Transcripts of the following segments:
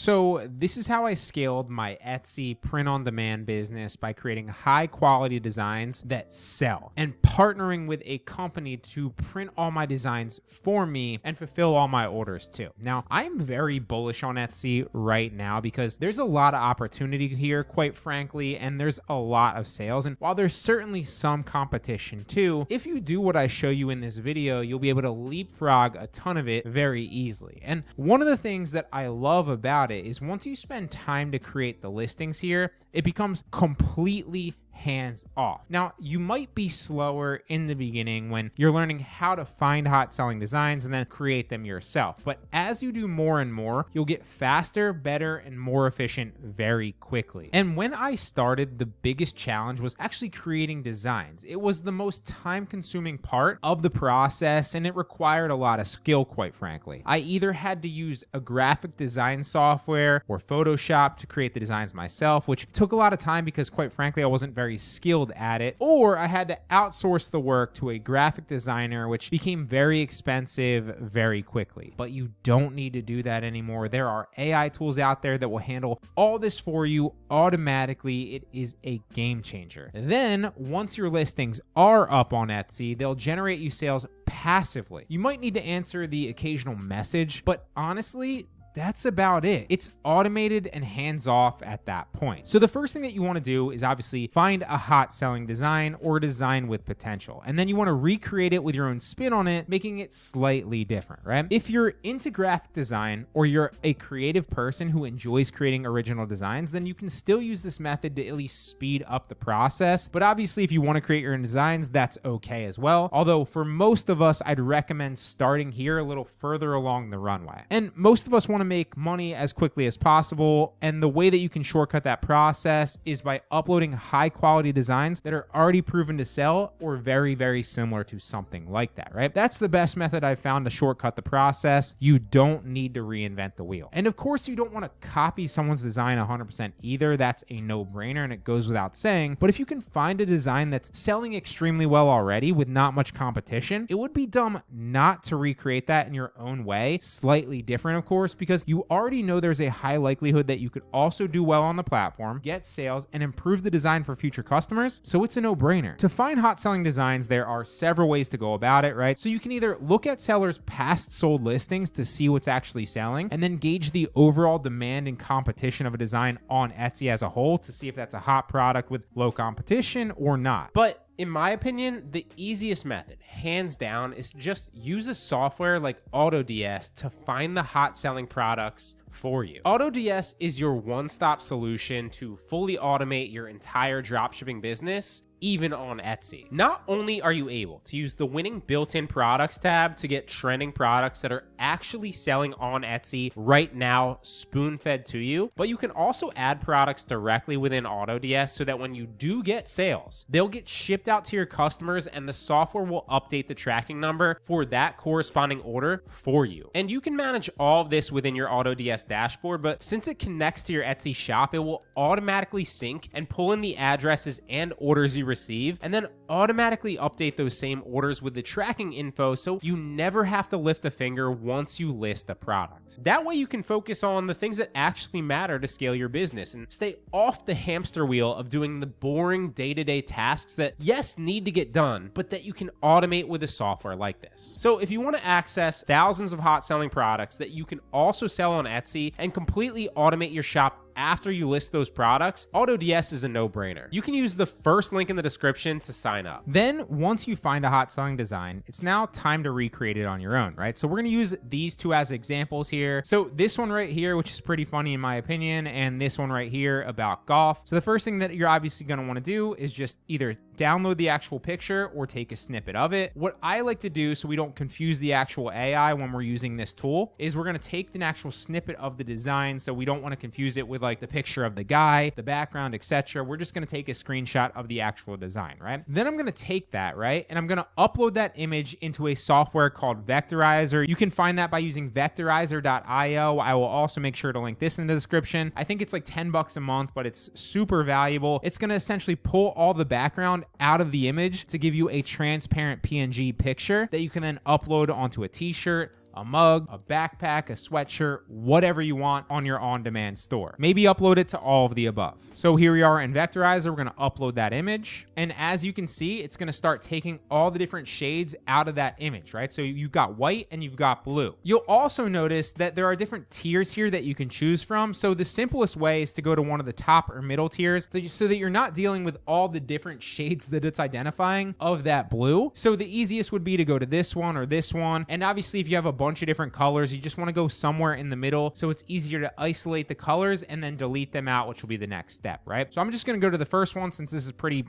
So this is how I scaled my Etsy print-on-demand business by creating high-quality designs that sell and partnering with a company to print all my designs for me and fulfill all my orders too. Now, I'm very bullish on Etsy right now because there's a lot of opportunity here, quite frankly, and there's a lot of sales. And while there's certainly some competition too, if you do what I show you in this video, you'll be able to leapfrog a ton of it very easily. And one of the things that I love about it is once you spend time to create the listings here, it becomes completely hands off. Now, you might be slower in the beginning when you're learning how to find hot selling designs and then create them yourself. But as you do more and more, you'll get faster, better, and more efficient very quickly. And when I started, the biggest challenge was actually creating designs. It was the most time-consuming part of the process, and it required a lot of skill, quite frankly. I either had to use a graphic design software or Photoshop to create the designs myself, which took a lot of time because, quite frankly, I wasn't very skilled at it, or I had to outsource the work to a graphic designer, which became very expensive very quickly. But you don't need to do that anymore. There are AI tools out there that will handle all this for you automatically. It is a game changer. Then, once your listings are up on Etsy, they'll generate you sales passively. You might need to answer the occasional message, but honestly, that's about it. It's automated and hands-off at that point. So the first thing that you want to do is obviously find a hot selling design or design with potential. And then you want to recreate it with your own spin on it, making it slightly different, right? If you're into graphic design or you're a creative person who enjoys creating original designs, then you can still use this method to at least speed up the process. But obviously, if you want to create your own designs, that's okay as well. Although for most of us, I'd recommend starting here a little further along the runway. And most of us want to make money as quickly as possible, and the way that you can shortcut that process is by uploading high quality designs that are already proven to sell or very, very similar to something like that, right? That's the best method I've found to shortcut the process. You don't need to reinvent the wheel. And of course, you don't want to copy someone's design 100% either. That's a no-brainer, and it goes without saying. But if you can find a design that's selling extremely well already with not much competition, it would be dumb not to recreate that in your own way, slightly different, of course, because you already know there's a high likelihood that you could also do well on the platform, get sales, and improve the design for future customers, so it's a no-brainer. To find hot selling designs, there are several ways to go about it, right? So you can either look at sellers' past sold listings to see what's actually selling, and then gauge the overall demand and competition of a design on Etsy as a whole to see if that's a hot product with low competition or not. But in my opinion, the easiest method, hands down, is just use a software like AutoDS to find the hot selling products for you. AutoDS is your one-stop solution to fully automate your entire dropshipping business, even on Etsy. Not only are you able to use the winning built-in products tab to get trending products that are actually selling on Etsy right now, spoon-fed to you, but you can also add products directly within AutoDS so that when you do get sales, they'll get shipped out to your customers and the software will update the tracking number for that corresponding order for you. And you can manage all of this within your AutoDS dashboard, but since it connects to your Etsy shop, it will automatically sync and pull in the addresses and orders you receive, and then automatically update those same orders with the tracking info so you never have to lift a finger once you list a product. That way you can focus on the things that actually matter to scale your business and stay off the hamster wheel of doing the boring day-to-day tasks that, yes, need to get done, but that you can automate with a software like this. So if you want to access thousands of hot selling products that you can also sell on Etsy and completely automate your shop after you list those products, AutoDS is a no-brainer. You can use the first link in the description to sign up. Then, once you find a hot selling design, it's now time to recreate it on your own, right? So we're gonna use these two as examples here. So this one right here, which is pretty funny in my opinion, and this one right here about golf. So the first thing that you're obviously gonna wanna do is just either download the actual picture or take a snippet of it. What I like to do so we don't confuse the actual AI when we're using this tool is we're gonna take an actual snippet of the design, so we don't wanna confuse it with like the picture of the guy, the background, etc. We're just going to take a screenshot of the actual design, right? Then I'm going to take that, right? And I'm going to upload that image into a software called Vectorizer. You can find that by using vectorizer.io. I will also make sure to link this in the description. I think it's like $10 a month, but it's super valuable. It's going to essentially pull all the background out of the image to give you a transparent PNG picture that you can then upload onto a t-shirt, a mug, a backpack, a sweatshirt, whatever you want on your on-demand store. Maybe upload it to all of the above. So here we are in Vectorizer. We're going to upload that image. And as you can see, it's going to start taking all the different shades out of that image, right? So you've got white and you've got blue. You'll also notice that there are different tiers here that you can choose from. So the simplest way is to go to one of the top or middle tiers so that you're not dealing with all the different shades that it's identifying of that blue. So the easiest would be to go to this one or this one. And obviously, if you have a bunch of different colors, you just want to go somewhere in the middle so it's easier to isolate the colors and then delete them out, which will be the next step, right? So I'm just going to go to the first one since this is pretty,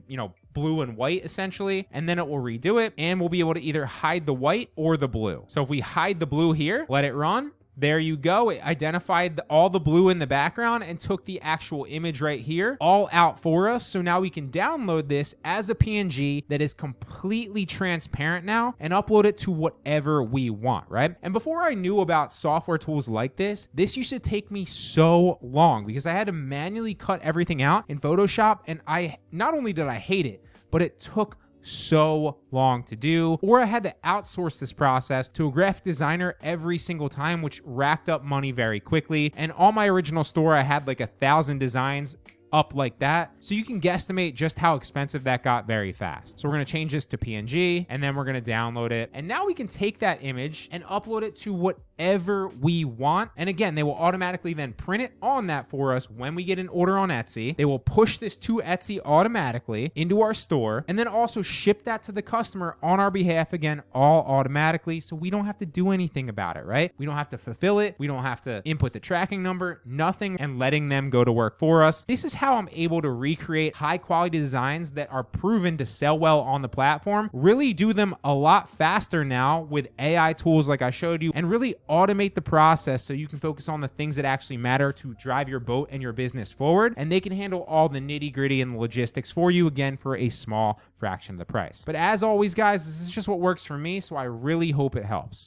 blue and white essentially, and then it will redo it and we'll be able to either hide the white or the blue. So if we hide the blue here, let it run. There you go. It identified all the blue in the background and took the actual image right here all out for us. So now we can download this as a PNG that is completely transparent now and upload it to whatever we want, right? And before I knew about software tools like this used to take me so long because I had to manually cut everything out in Photoshop. And not only did I hate it, but it took so long to do, or I had to outsource this process to a graphic designer every single time, which racked up money very quickly. And on my original store, I had like 1,000 designs up like that. So you can guesstimate just how expensive that got very fast. So we're going to change this to PNG and then we're going to download it. And now we can take that image and upload it to whatever we want. And again, they will automatically then print it on that for us when we get an order on Etsy. They will push this to Etsy automatically into our store and then also ship that to the customer on our behalf, again, all automatically. So we don't have to do anything about it, right? We don't have to fulfill it. We don't have to input the tracking number, nothing, and letting them go to work for us. This is how I'm able to recreate high quality designs that are proven to sell well on the platform, really do them a lot faster now with AI tools like I showed you, and really automate the process so you can focus on the things that actually matter to drive your boat and your business forward. And they can handle all the nitty gritty and logistics for you, again, for a small fraction of the price. But as always, guys, this is just what works for me, so I really hope it helps.